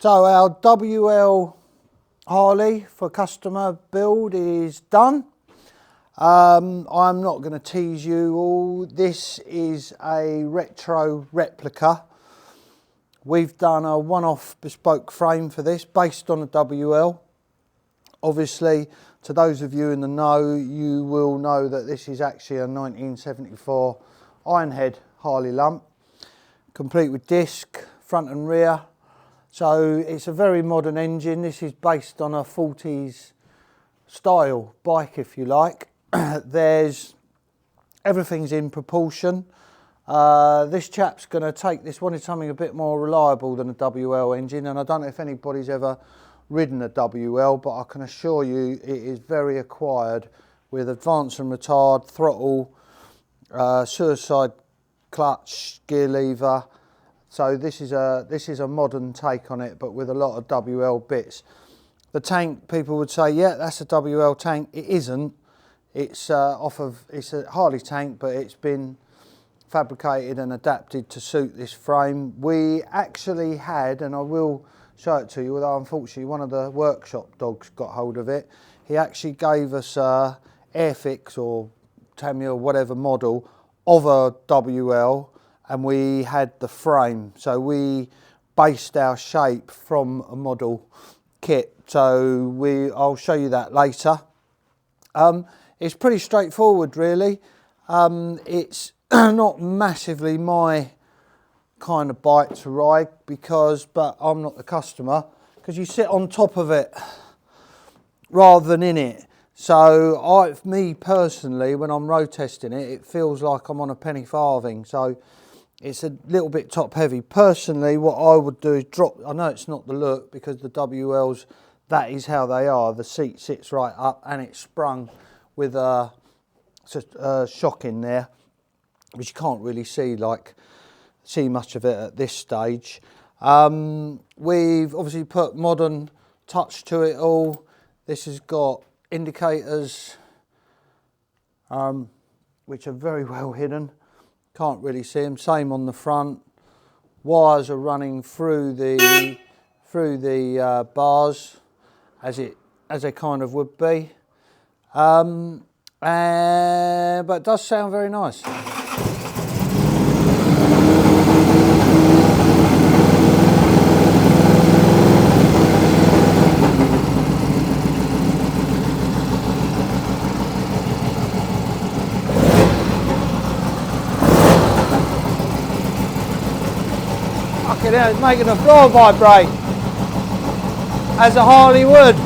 So our WL Harley for customer build is done. I'm not going to tease you all. This is a retro replica. We've done a one-off bespoke frame for this based on a WL. Obviously, to those of you in the know, you will know that this is actually a 1974 Ironhead Harley lump, complete with disc, front and rear. So it's a very modern engine. This is based on a 40s style bike, if you like. Everything's in proportion. This chap's going to take this, wanted something a bit more reliable than a WL engine, and I don't know if anybody's ever ridden a WL, but I can assure you it is very acquired with advance and retard, throttle, suicide clutch, gear lever. So this is a modern take on it, but with a lot of WL bits. The tank, people would say, yeah, that's a WL tank. It isn't. It's it's a Harley tank, but it's been fabricated and adapted to suit this frame. We actually had, and I will show it to you, although unfortunately one of the workshop dogs got hold of it. He actually gave us Airfix or Tamiya, whatever model of a WL, and we had the frame. So we based our shape from a model kit. So I'll show you that later. It's pretty straightforward, really. It's not massively my kind of bike to ride but I'm not the customer, because you sit on top of it rather than in it. So me personally, when I'm road testing it, it feels like I'm on a penny farthing. So it's a little bit top heavy. Personally, what I would do is drop, I know it's not the look because the WLs, that is how they are. The seat sits right up and it's sprung with a shock in there, which you can't really see much of it at this stage. We've obviously put modern touch to it all. This has got indicators, which are very well hidden. Can't really see them. Same on the front. Wires are running through the bars as they kind of would be. But it does sound very nice. It's making the floor vibrate as a Harley would.